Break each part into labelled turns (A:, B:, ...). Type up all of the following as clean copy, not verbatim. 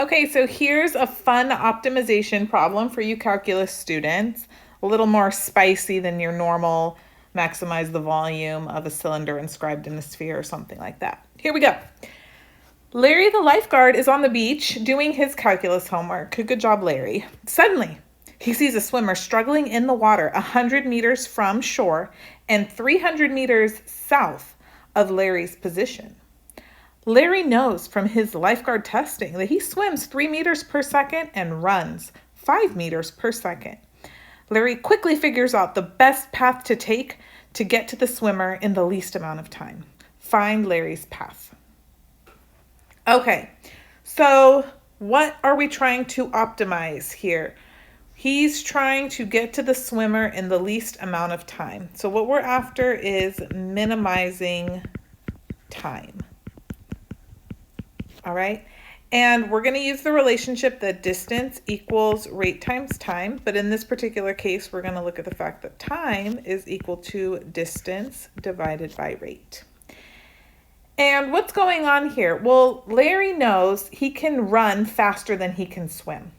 A: Okay, so here's a fun optimization problem for you calculus students, a little more spicy than your normal maximize the volume of a cylinder inscribed in a sphere or something like that. Here we go. Larry the lifeguard is on the beach doing his calculus homework. Good job, Larry. Suddenly, he sees a swimmer struggling in the water 100 meters from shore and 300 meters south of Larry's position. Larry knows from his lifeguard testing that he swims 3 meters per second and runs 5 meters per second. Larry quickly figures out the best path to take to get to the swimmer in the least amount of time. Find Larry's path. Okay, so what are we trying to optimize here? He's trying to get to the swimmer in the least amount of time. So what we're after is minimizing time. All right, and we're going to use the relationship that distance equals rate times time, but in this particular case, we're going to look at the fact that time is equal to distance divided by rate. And what's going on here? Well, Larry knows he can run faster than he can swim.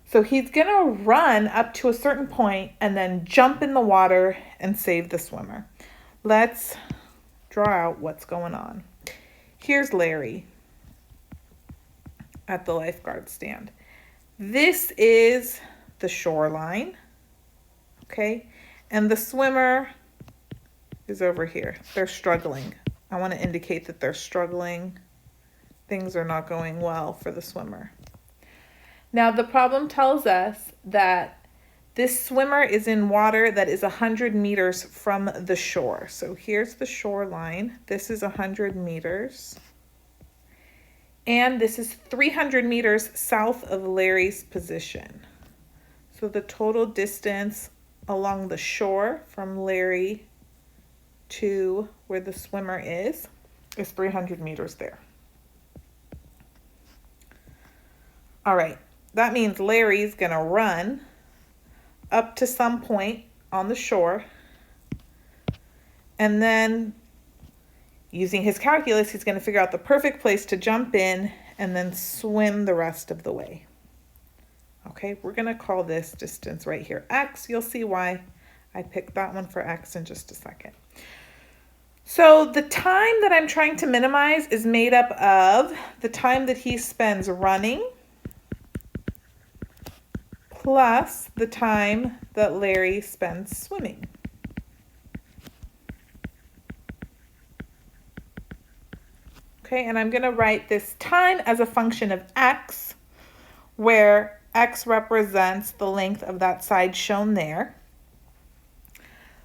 A: So he's going to run up to a certain point and then jump in the water and save the swimmer. Let's draw out what's going on. Here's Larry at the lifeguard stand. This is the shoreline, okay? And the swimmer is over here. They're struggling. I want to indicate that they're struggling. Things are not going well for the swimmer. Now, the problem tells us that this swimmer is in water that is 100 meters from the shore. So here's the shoreline. This is 100 meters. And this is 300 meters south of Larry's position. So the total distance along the shore from Larry to where the swimmer is 300 meters there. All right, that means Larry's gonna run up to some point on the shore, and then using his calculus, he's going to figure out the perfect place to jump in and then swim the rest of the way. Okay, we're going to call this distance right here x. You'll see why I picked that one for x in just a second. So the time that I'm trying to minimize is made up of the time that he spends running plus the time that Larry spends swimming. Okay, and I'm going to write this time as a function of x, where x represents the length of that side shown there.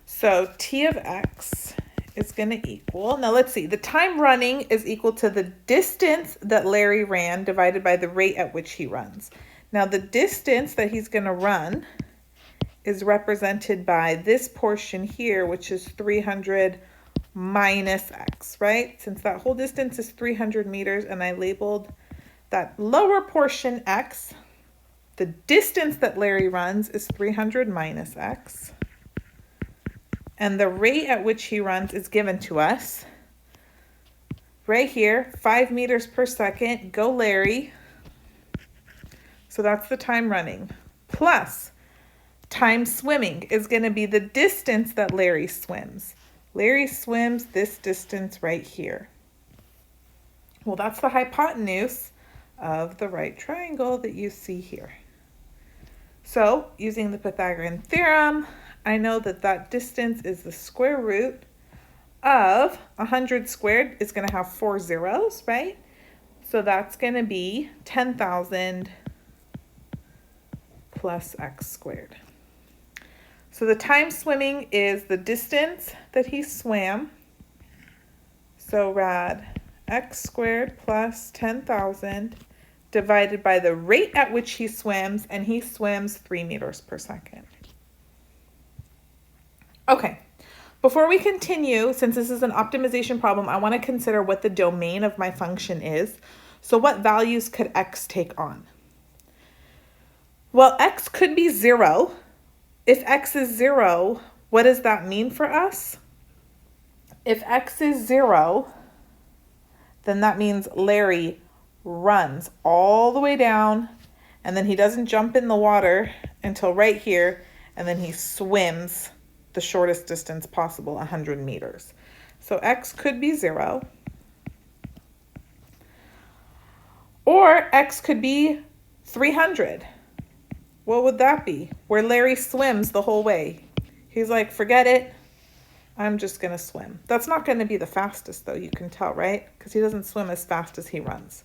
A: So t of x is going to equal, now let's see, the time running is equal to the distance that Larry ran divided by the rate at which he runs. Now the distance that he's going to run is represented by this portion here, which is 300 minus x, right? Since that whole distance is 300 meters and I labeled that lower portion x, the distance that Larry runs is 300 minus x. And the rate at which he runs is given to us right here, 5 meters per second. Go Larry. So that's the time running. Plus, time swimming is going to be the distance that Larry swims. Larry swims this distance right here. Well, that's the hypotenuse of the right triangle that you see here. So, using the Pythagorean theorem, I know that that distance is the square root of 100 squared is going to have 4 zeros, right? So that's going to be 10,000 plus x squared. So the time swimming is the distance that he swam. So rad x squared plus 10,000 divided by the rate at which he swims, and he swims 3 meters per second. Okay, before we continue, since this is an optimization problem, I want to consider what the domain of my function is. So what values could x take on? Well, x could be 0. If x is 0, what does that mean for us? If x is 0, then that means Larry runs all the way down, and then he doesn't jump in the water until right here, and then he swims the shortest distance possible, 100 meters. So x could be 0. Or x could be 300. What would that be? Where Larry swims the whole way. He's like, forget it. I'm just going to swim. That's not going to be the fastest, though, you can tell, right? Because he doesn't swim as fast as he runs.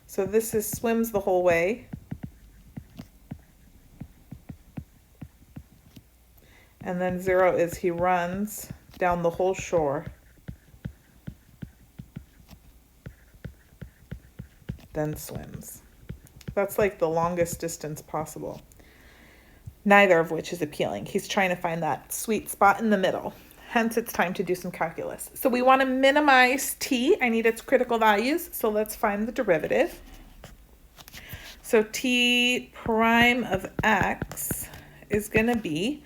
A: So this is swims the whole way. And then 0 is he runs down the whole shore. Then swims. That's like the longest distance possible. Neither of which is appealing. He's trying to find that sweet spot in the middle. Hence, it's time to do some calculus. So we want to minimize t. I need its critical values. So let's find the derivative. So t prime of x is going to be,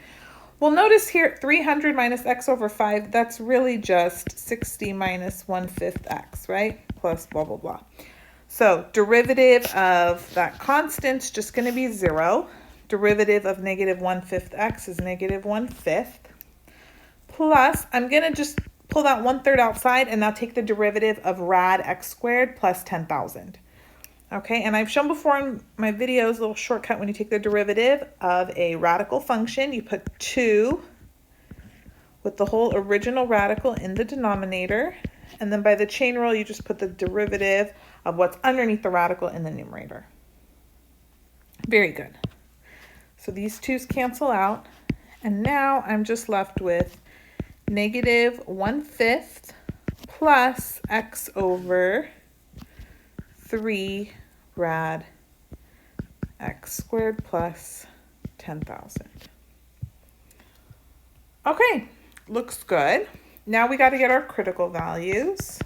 A: well, notice here 300 minus x over 5, that's really just 60 minus 1/5 x, right? Plus blah, blah, blah. So derivative of that constant's just going to be 0. Derivative of negative 1/5 x is negative 1/5. Plus, I'm going to just pull that 1/3 outside and now take the derivative of rad x squared plus 10,000. Okay, and I've shown before in my videos a little shortcut when you take the derivative of a radical function. You put 2 with the whole original radical in the denominator. And then by the chain rule, you just put the derivative of what's underneath the radical in the numerator. Very good. So these 2's cancel out. And now I'm just left with negative 1/5 plus x over 3 rad x squared plus 10,000. Okay, looks good. Now we got to get our critical values.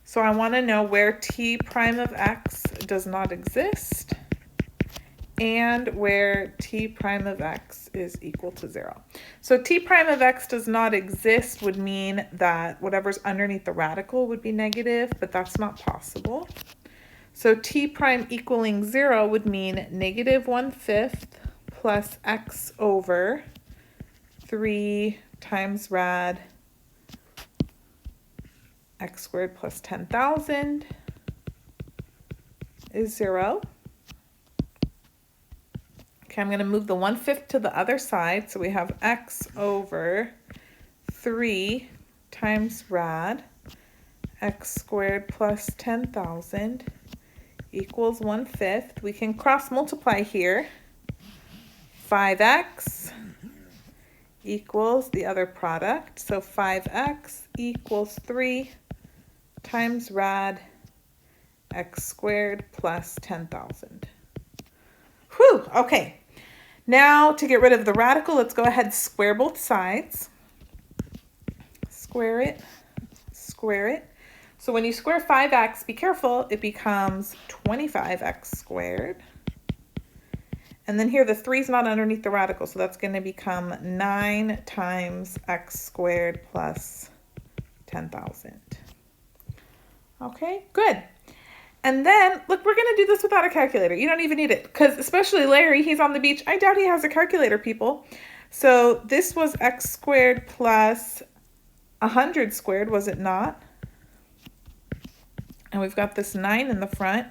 A: So I want to know where t prime of x does not exist and where t prime of x is equal to 0. So t prime of x does not exist would mean that whatever's underneath the radical would be negative, but that's not possible. So t prime equaling 0 would mean negative 1/5 plus x over 3 times rad x squared plus 10,000 is 0. Okay, I'm going to move the 1/5 to the other side. So we have x over 3 times rad x squared plus 10,000 equals 1/5. We can cross multiply here. 5x equals the other product. So 5x equals 3 times rad x squared plus 10,000. Whew, okay. Now to get rid of the radical, let's go ahead and square both sides. Square it, square it. So when you square 5x, be careful, it becomes 25x squared. And then here the 3's not underneath the radical, so that's going to become 9 times x squared plus 10,000. Okay, good. And then, look, we're going to do this without a calculator. You don't even need it, because especially Larry, he's on the beach. I doubt he has a calculator, people. So this was x squared plus 100 squared, was it not? And we've got this 9 in the front.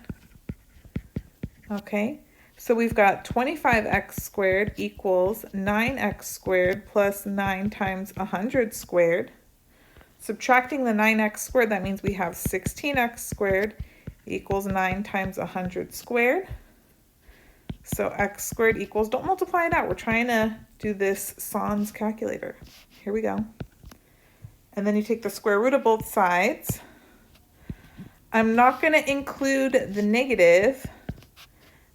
A: Okay, so we've got 25x squared equals 9x squared plus 9 times 100 squared. Subtracting the 9x squared, that means we have 16x squared equals 9 times 100 squared. So x squared equals, don't multiply it out. We're trying to do this sans calculator. Here we go. And then you take the square root of both sides. I'm not going to include the negative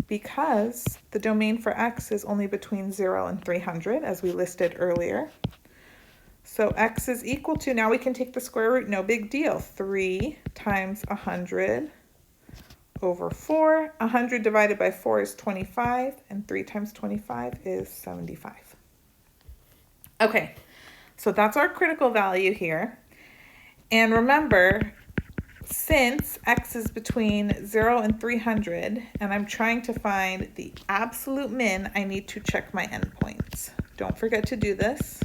A: because the domain for x is only between 0 and 300, as we listed earlier. So x is equal to, now we can take the square root, no big deal, 3 times 100 over 4. 100 divided by 4 is 25, and 3 times 25 is 75. Okay, so that's our critical value here. And remember, since x is between 0 and 300, and I'm trying to find the absolute min, I need to check my endpoints. Don't forget to do this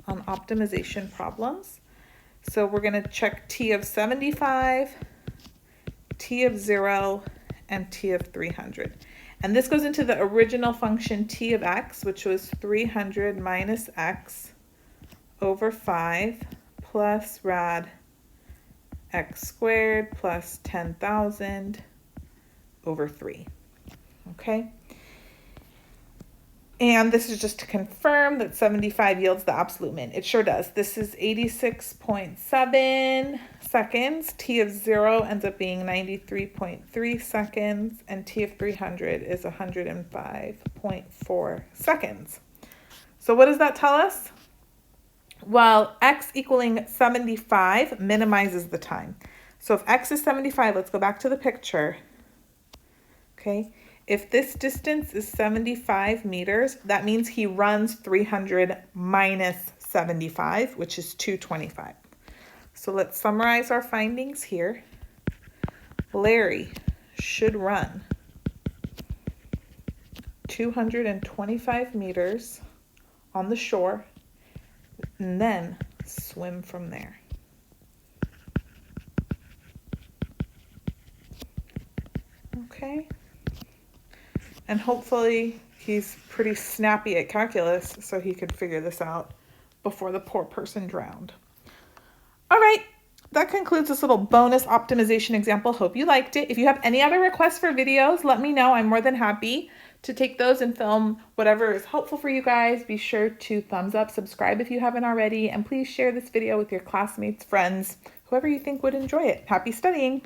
A: on optimization problems. So we're going to check t of 75, t of 0, and t of 300. And this goes into the original function t of x, which was 300 minus x over 5 plus rad x squared plus 10,000 over 3. Okay? And this is just to confirm that 75 yields the absolute min. It sure does. This is 86.7 seconds. T of 0 ends up being 93.3 seconds. And T of 300 is 105.4 seconds. So what does that tell us? Well, x equaling 75 minimizes the time. So if x is 75, let's go back to the picture. Okay. If this distance is 75 meters, that means he runs 300 minus 75, which is 225. So let's summarize our findings here. Larry should run 225 meters on the shore and then swim from there. Okay. And hopefully he's pretty snappy at calculus so he could figure this out before the poor person drowned. All right, that concludes this little bonus optimization example. Hope you liked it. If you have any other requests for videos, let me know. I'm more than happy to take those and film whatever is helpful for you guys. Be sure to thumbs up, subscribe if you haven't already, and please share this video with your classmates, friends, whoever you think would enjoy it. Happy studying!